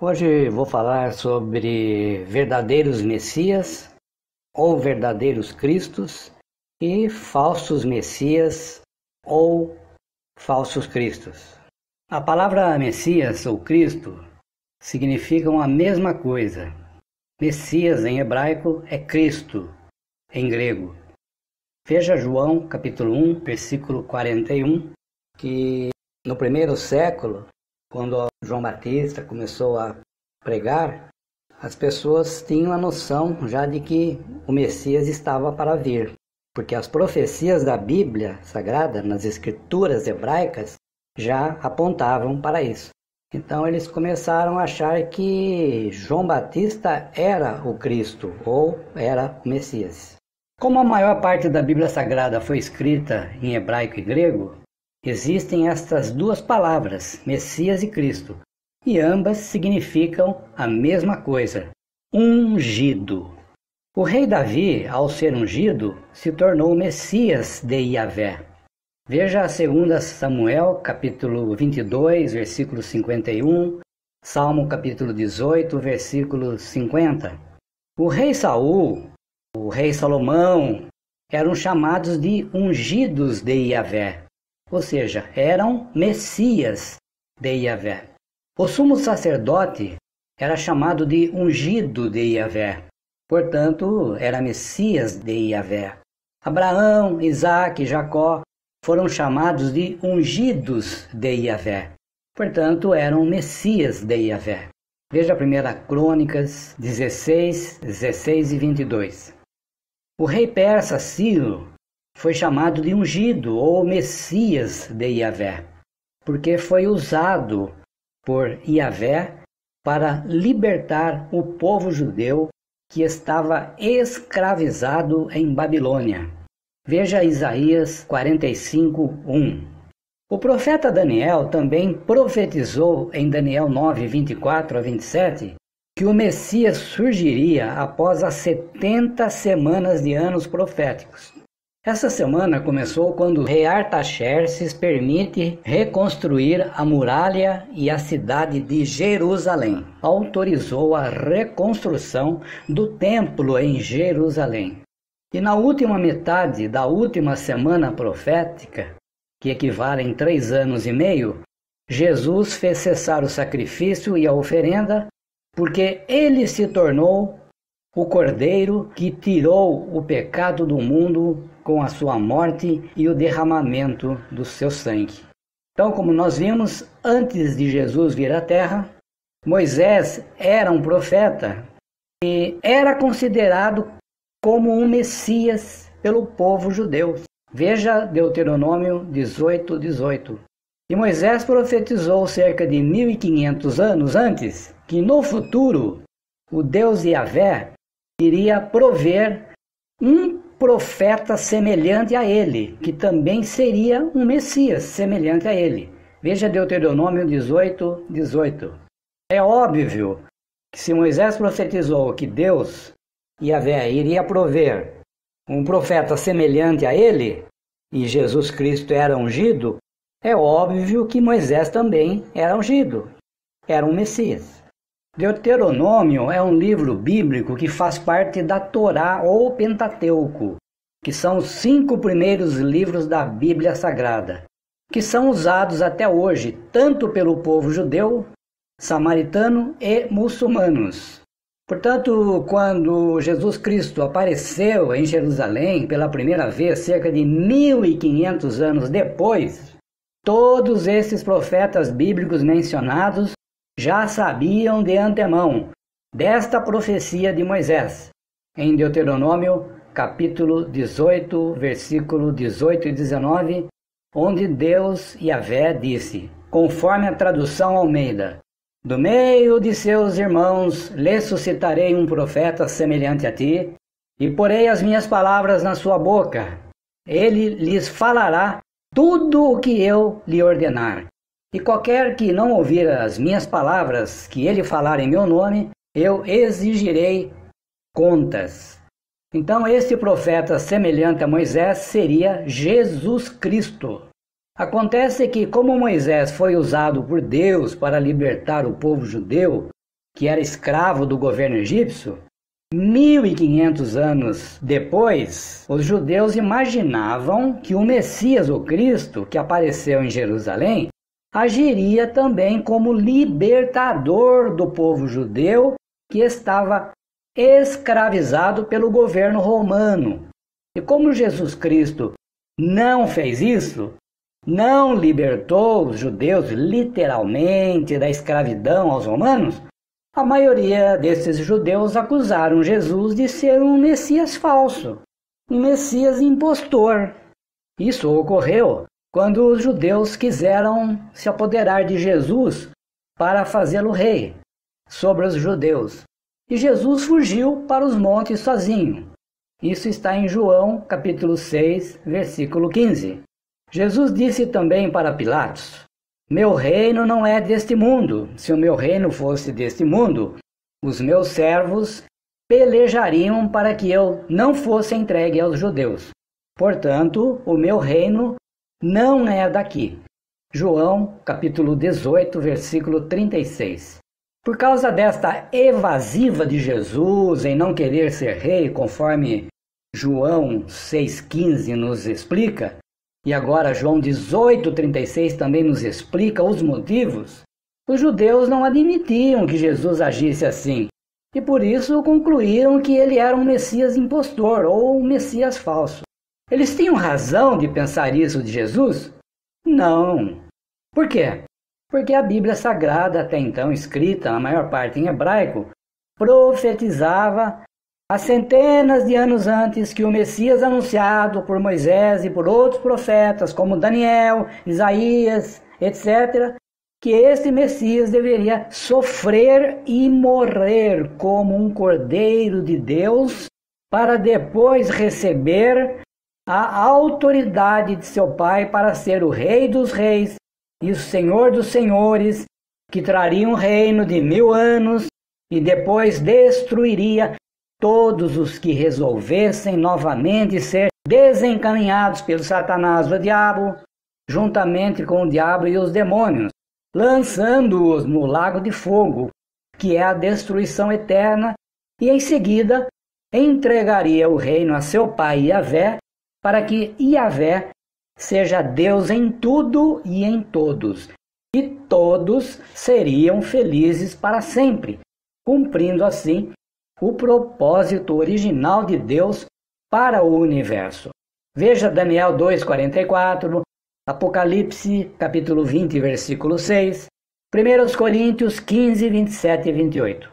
Hoje vou falar sobre verdadeiros Messias ou verdadeiros Cristos e falsos Messias ou falsos Cristos. A palavra Messias ou Cristo significam a mesma coisa. Messias em hebraico é Cristo em grego. Veja João capítulo 1, versículo 41, que no primeiro século, quando João Batista começou a pregar, as pessoas tinham a noção já de que o Messias estava para vir, porque as profecias da Bíblia Sagrada, nas escrituras hebraicas, já apontavam para isso. Então eles começaram a achar que João Batista era o Cristo ou era o Messias. Como a maior parte da Bíblia Sagrada foi escrita em hebraico e grego, existem estas duas palavras, Messias e Cristo, e ambas significam a mesma coisa, ungido. O rei Davi, ao ser ungido, se tornou Messias de Yahvé. Veja 2 Samuel, capítulo 22, versículo 51, Salmo capítulo 18, versículo 50. O rei Saul, o rei Salomão, eram chamados de ungidos de Yahvé. Ou seja, eram Messias de Yahvé. O sumo sacerdote era chamado de ungido de Yahvé. Portanto, era Messias de Yahvé. Abraão, Isaque e Jacó foram chamados de ungidos de Yahvé. Portanto, eram Messias de Yahvé. Veja 1 Crônicas 16, 16 e 22. O rei persa Ciro foi chamado de ungido ou Messias de Yahvé, porque foi usado por Yahvé para libertar o povo judeu que estava escravizado em Babilônia. Veja Isaías 45, 1. O profeta Daniel também profetizou em Daniel 9, 24 a 27, que o Messias surgiria após as 70 semanas de anos proféticos. Essa semana começou quando o rei Artaxerxes permite reconstruir a muralha e a cidade de Jerusalém. Autorizou a reconstrução do templo em Jerusalém. E na última metade da última semana profética, que equivale em 3 anos e meio, Jesus fez cessar o sacrifício e a oferenda, porque ele se tornou o Cordeiro que tirou o pecado do mundo com a sua morte e o derramamento do seu sangue. Então, como nós vimos, antes de Jesus vir à terra, Moisés era um profeta e era considerado como um Messias pelo povo judeu. Veja Deuteronômio 18, 18. E Moisés profetizou cerca de 1500 anos antes que no futuro o Deus Yahvé iria prover um profeta semelhante a ele, que também seria um Messias semelhante a ele. Veja Deuteronômio 18, 18. É óbvio que se Moisés profetizou que Deus, Yahvé, iria prover um profeta semelhante a ele, e Jesus Cristo era ungido, é óbvio que Moisés também era ungido, era um Messias. Deuteronômio é um livro bíblico que faz parte da Torá ou Pentateuco, que são os 5 primeiros livros da Bíblia Sagrada, que são usados até hoje tanto pelo povo judeu, samaritano e muçulmanos. Portanto, quando Jesus Cristo apareceu em Jerusalém pela primeira vez, cerca de 1500 anos depois, todos esses profetas bíblicos mencionados já sabiam de antemão desta profecia de Moisés, em Deuteronômio capítulo 18, versículo 18 e 19, onde Deus Yahvé disse, conforme a tradução Almeida, do meio de seus irmãos lhe suscitarei um profeta semelhante a ti, e porei as minhas palavras na sua boca. Ele lhes falará tudo o que eu lhe ordenar. E qualquer que não ouvir as minhas palavras que ele falar em meu nome, eu exigirei contas. Então este profeta semelhante a Moisés seria Jesus Cristo. Acontece que, como Moisés foi usado por Deus para libertar o povo judeu que era escravo do governo egípcio, 1500 anos depois, os judeus imaginavam que o Messias, o Cristo, que apareceu em Jerusalém, agiria também como libertador do povo judeu que estava escravizado pelo governo romano. E como Jesus Cristo não fez isso, não libertou os judeus literalmente da escravidão aos romanos, a maioria desses judeus acusaram Jesus de ser um Messias falso, um Messias impostor. Isso ocorreu quando os judeus quiseram se apoderar de Jesus para fazê-lo rei sobre os judeus. E Jesus fugiu para os montes sozinho. Isso está em João, capítulo 6, versículo 15. Jesus disse também para Pilatos: meu reino não é deste mundo. Se o meu reino fosse deste mundo, os meus servos pelejariam para que eu não fosse entregue aos judeus. Portanto, o meu reino não é daqui. João, capítulo 18, versículo 36. Por causa desta evasiva de Jesus em não querer ser rei, conforme João 6,15 nos explica, e agora João 18,36 também nos explica os motivos, os judeus não admitiam que Jesus agisse assim, e por isso concluíram que ele era um Messias impostor ou um Messias falso. Eles tinham razão de pensar isso de Jesus? Não. Por quê? Porque a Bíblia Sagrada, até então escrita na maior parte em hebraico, profetizava há centenas de anos antes que o Messias anunciado por Moisés e por outros profetas, como Daniel, Isaías, etc., que este Messias deveria sofrer e morrer como um cordeiro de Deus para depois receber a autoridade de seu Pai para ser o Rei dos Reis e o Senhor dos Senhores, que traria um reino de 1000 anos e depois destruiria todos os que resolvessem novamente ser desencaminhados pelo Satanás, o diabo, juntamente com o diabo e os demônios, lançando-os no lago de fogo, que é a destruição eterna, e em seguida entregaria o reino a seu pai Yahvé, para que Yahvé seja Deus em tudo e em todos, e todos seriam felizes para sempre, cumprindo assim o propósito original de Deus para o universo. Veja Daniel 2,44, Apocalipse capítulo 20, versículo 6, 1 Coríntios 15, 27 e 28.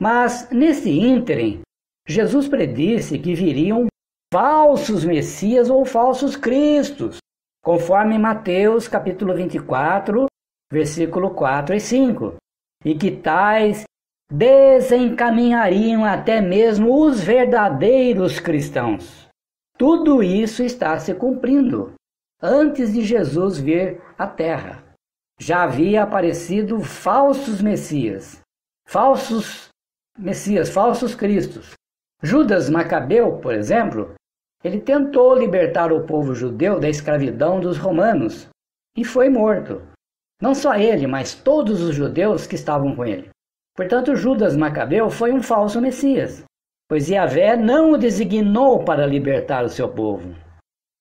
Mas, nesse ínterim, Jesus predisse que viriam falsos messias ou falsos cristos, conforme Mateus capítulo 24, versículo 4 e 5, e que tais desencaminhariam até mesmo os verdadeiros cristãos. Tudo isso está se cumprindo antes de Jesus vir à Terra. Já havia aparecido falsos messias, falsos cristos. Judas Macabeu, por exemplo, ele tentou libertar o povo judeu da escravidão dos romanos e foi morto. Não só ele, mas todos os judeus que estavam com ele. Portanto, Judas Macabeu foi um falso messias, pois Yahvé não o designou para libertar o seu povo.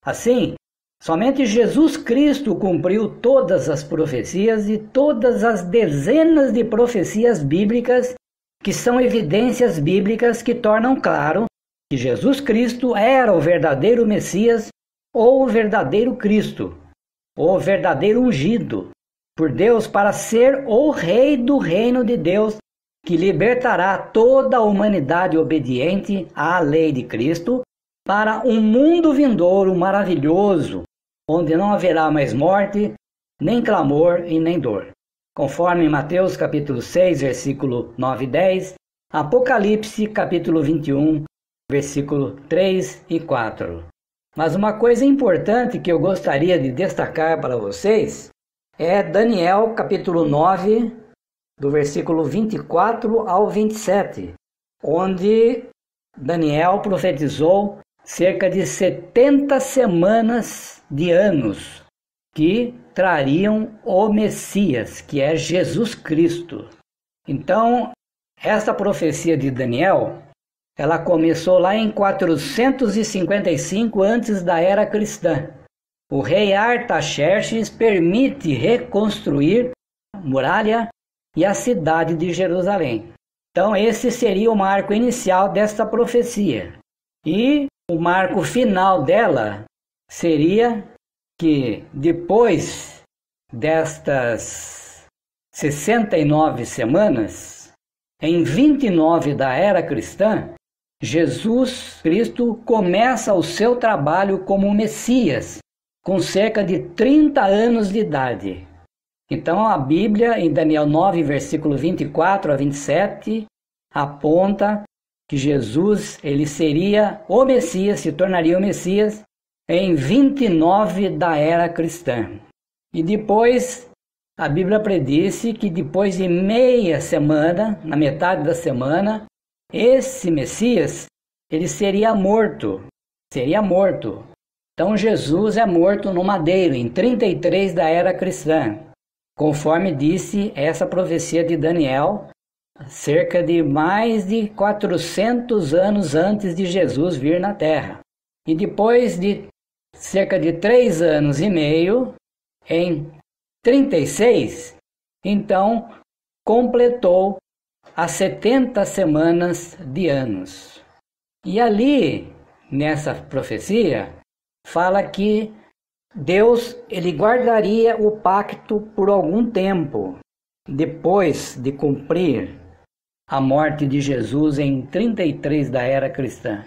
Assim, somente Jesus Cristo cumpriu todas as profecias e todas as dezenas de profecias bíblicas que são evidências bíblicas que tornam claro que Jesus Cristo era o verdadeiro Messias ou o verdadeiro Cristo, ou o verdadeiro ungido por Deus para ser o Rei do reino de Deus, que libertará toda a humanidade obediente à lei de Cristo para um mundo vindouro maravilhoso, onde não haverá mais morte, nem clamor e nem dor. Conforme Mateus capítulo 6, versículo 9 e 10, Apocalipse capítulo 21, versículo 3 e 4. Mas uma coisa importante que eu gostaria de destacar para vocês é Daniel capítulo 9, do versículo 24 ao 27, onde Daniel profetizou cerca de 70 semanas de anos que trariam o Messias, que é Jesus Cristo. Então, Esta profecia de Daniel, ela começou lá em 455 antes da era cristã. O rei Artaxerxes permite reconstruir a muralha e a cidade de Jerusalém. Então esse seria o marco inicial desta profecia. E o marco final dela seria que depois destas 69 semanas, em 29 da era cristã, Jesus Cristo começa o seu trabalho como Messias, com cerca de 30 anos de idade. Então a Bíblia, em Daniel 9, versículo 24 a 27, aponta que Jesus ele seria o Messias, se tornaria o Messias, em 29 da era cristã. E depois, a Bíblia predisse que depois de meia semana, na metade da semana, esse Messias, ele seria morto. Então Jesus é morto no madeiro, em 33 da era cristã, conforme disse essa profecia de Daniel, cerca de mais de 400 anos antes de Jesus vir na Terra. E depois de cerca de 3 anos e meio, em 36, então completou as 70 semanas de anos. E ali, nessa profecia, fala que Deus ele guardaria o pacto por algum tempo, depois de cumprir a morte de Jesus em 33 da era cristã.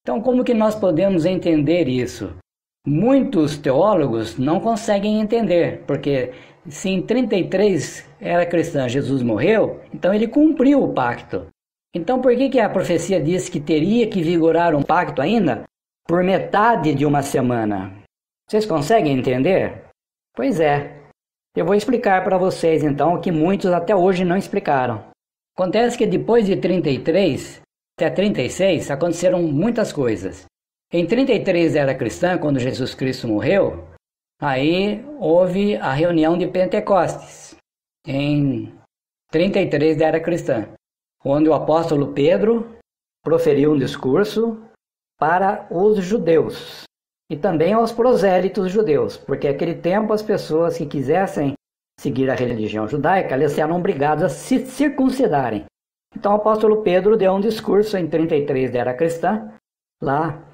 Então, como que nós podemos entender isso? Muitos teólogos não conseguem entender, porque se em 33 era cristã Jesus morreu, então ele cumpriu o pacto. Então por que a profecia diz que teria que vigorar um pacto ainda por metade de uma semana? Vocês conseguem entender? Pois é. Eu vou explicar para vocês então o que muitos até hoje não explicaram. Acontece que depois de 33 até 36 aconteceram muitas coisas. Em 33 era cristã, quando Jesus Cristo morreu, aí houve a reunião de Pentecostes, em 33 da era cristã, onde o apóstolo Pedro proferiu um discurso para os judeus e também aos prosélitos judeus, porque naquele tempo as pessoas que quisessem seguir a religião judaica, elas eram obrigadas a se circuncidarem. Então o apóstolo Pedro deu um discurso em 33 da era cristã, lá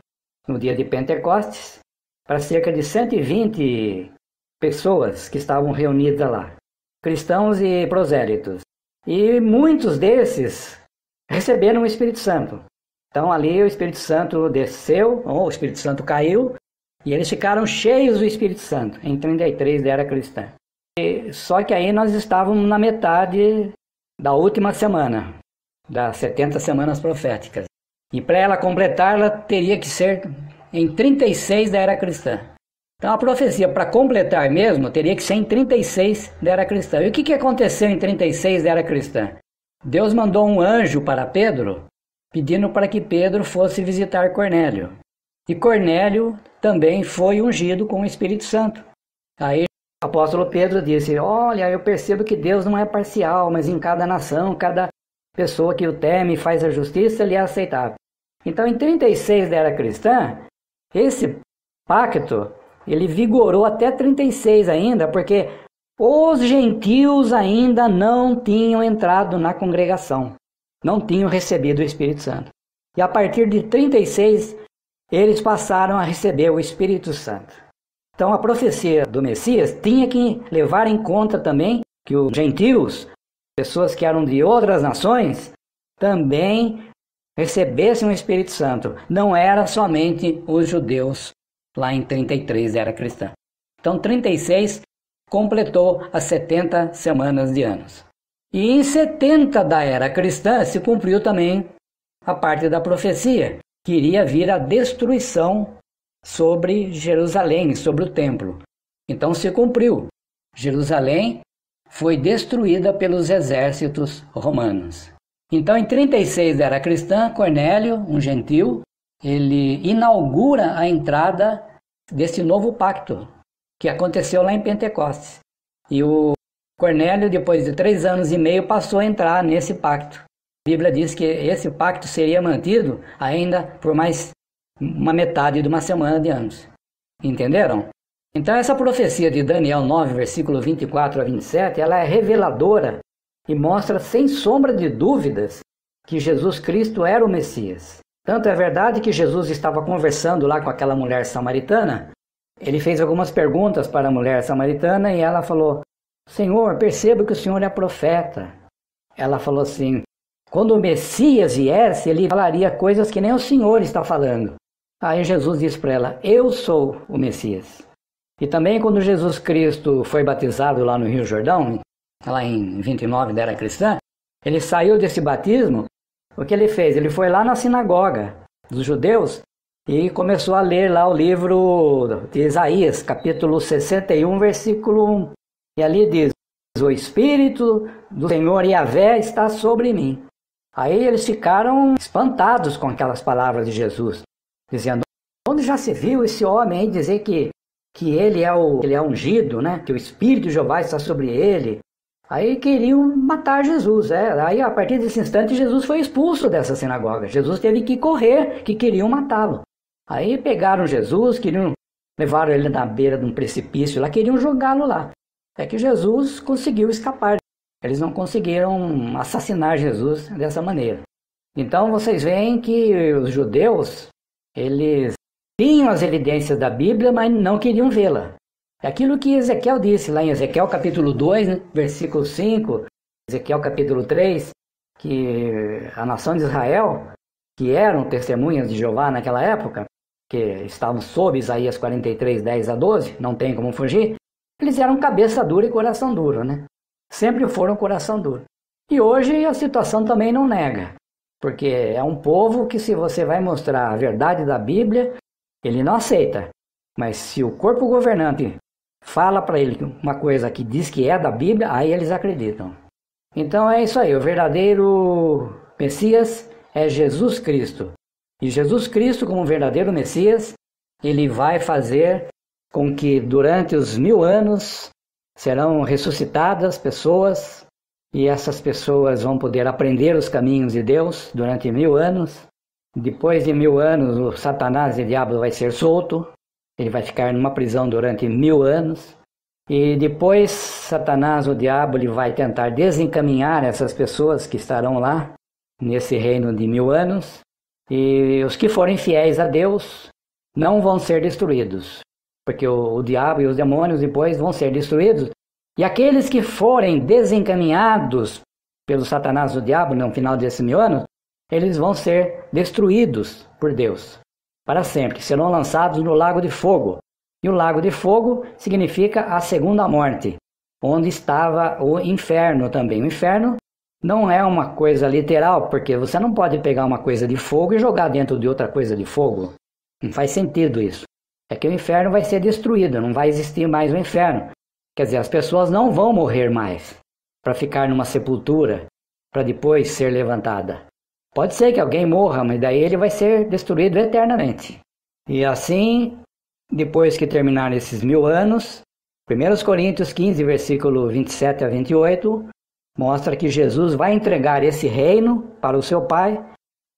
no dia de Pentecostes, para cerca de 120 pessoas que estavam reunidas lá, cristãos e prosélitos. E muitos desses receberam o Espírito Santo. Então ali o Espírito Santo desceu, ou o Espírito Santo caiu, e eles ficaram cheios do Espírito Santo, em 33 da era cristã. Só que aí nós estávamos na metade da última semana, das 70 semanas proféticas. E para ela completar, ela teria que ser em 36 da era cristã. Então a profecia, para completar mesmo, teria que ser em 36 da era cristã. E o que aconteceu em 36 da era cristã? Deus mandou um anjo para Pedro, pedindo para que Pedro fosse visitar Cornélio. E Cornélio também foi ungido com o Espírito Santo. Aí o apóstolo Pedro disse: olha, eu percebo que Deus não é parcial, mas em cada nação, cada pessoa que o teme e faz a justiça, ele é aceitável. Então, em 36 da era cristã, esse pacto, ele vigorou até 36 ainda, porque os gentios ainda não tinham entrado na congregação, não tinham recebido o Espírito Santo. E a partir de 36, eles passaram a receber o Espírito Santo. Então, a profecia do Messias tinha que levar em conta também que os gentios, pessoas que eram de outras nações, também recebessem o Espírito Santo. Não era somente os judeus lá em 33 da era cristã. Então 36 completou as 70 semanas de anos. E em 70 da era cristã se cumpriu também a parte da profecia, que iria vir a destruição sobre Jerusalém, sobre o templo. Então se cumpriu. Jerusalém foi destruída pelos exércitos romanos. Então, em 36 da era cristã, Cornélio, um gentil, ele inaugura a entrada desse novo pacto, que aconteceu lá em Pentecostes. E o Cornélio, depois de 3 anos e meio, passou a entrar nesse pacto. Bíblia diz que esse pacto seria mantido ainda por mais uma metade de uma semana de anos. Entenderam? Então essa profecia de Daniel 9, versículo 24 a 27, ela é reveladora e mostra sem sombra de dúvidas que Jesus Cristo era o Messias. Tanto é verdade que Jesus estava conversando lá com aquela mulher samaritana. Ele fez algumas perguntas para a mulher samaritana e ela falou: Senhor, percebo que o Senhor é profeta. Ela falou assim: quando o Messias viesse, ele falaria coisas que nem o Senhor está falando. Aí Jesus disse para ela: eu sou o Messias. E também quando Jesus Cristo foi batizado lá no Rio Jordão, lá em 29 da era cristã, ele saiu desse batismo. O que ele fez? Ele foi lá na sinagoga dos judeus e começou a ler lá o livro de Isaías, capítulo 61, versículo 1. E ali diz: o Espírito do Senhor Yahvé está sobre mim. Aí eles ficaram espantados com aquelas palavras de Jesus, dizendo: onde já se viu esse homem aí dizer que ele é ungido, né? Que o Espírito de Jeová está sobre ele. Aí queriam matar Jesus. Aí a partir desse instante Jesus foi expulso dessa sinagoga. Jesus teve que correr, que queriam matá-lo. Aí pegaram Jesus, levaram ele na beira de um precipício lá, queriam jogá-lo lá. É que Jesus conseguiu escapar. Eles não conseguiram assassinar Jesus dessa maneira. Então vocês veem que os judeus, eles tinham as evidências da Bíblia, mas não queriam vê-la. É aquilo que Ezequiel disse lá em Ezequiel capítulo 2, né, versículo 5, Ezequiel capítulo 3, que a nação de Israel, que eram testemunhas de Jeová naquela época, que estavam sob Isaías 43, 10 a 12, não tem como fugir, eles eram cabeça dura e coração duro, né? Sempre foram coração duro. E hoje a situação também não nega, porque é um povo que, se você vai mostrar a verdade da Bíblia, ele não aceita. Mas se o corpo governante fala para ele uma coisa que diz que é da Bíblia, aí eles acreditam. Então é isso aí, o verdadeiro Messias é Jesus Cristo. E Jesus Cristo, como verdadeiro Messias, ele vai fazer com que durante os 1000 anos serão ressuscitadas pessoas, e essas pessoas vão poder aprender os caminhos de Deus durante 1000 anos. Depois de 1000 anos, o Satanás e o diabo vai ser solto. Ele vai ficar numa prisão durante 1000 anos. E depois, Satanás, o diabo, ele vai tentar desencaminhar essas pessoas que estarão lá, nesse reino de 1000 anos. E os que forem fiéis a Deus não vão ser destruídos, porque o diabo e os demônios depois vão ser destruídos. E aqueles que forem desencaminhados pelo Satanás e o diabo no final desses 1000 anos, eles vão ser destruídos por Deus para sempre, serão lançados no lago de fogo. E o lago de fogo significa a segunda morte, onde estava o inferno também. O inferno não é uma coisa literal, porque você não pode pegar uma coisa de fogo e jogar dentro de outra coisa de fogo. Não faz sentido isso. É que o inferno vai ser destruído, não vai existir mais o inferno. Quer dizer, as pessoas não vão morrer mais para ficar numa sepultura, para depois ser levantada. Pode ser que alguém morra, mas daí ele vai ser destruído eternamente. E assim, depois que terminar esses 1000 anos, 1 Coríntios 15, versículo 27 a 28, mostra que Jesus vai entregar esse reino para o seu Pai,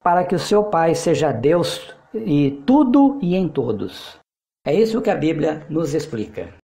para que o seu Pai seja Deus em tudo e em todos. É isso que a Bíblia nos explica.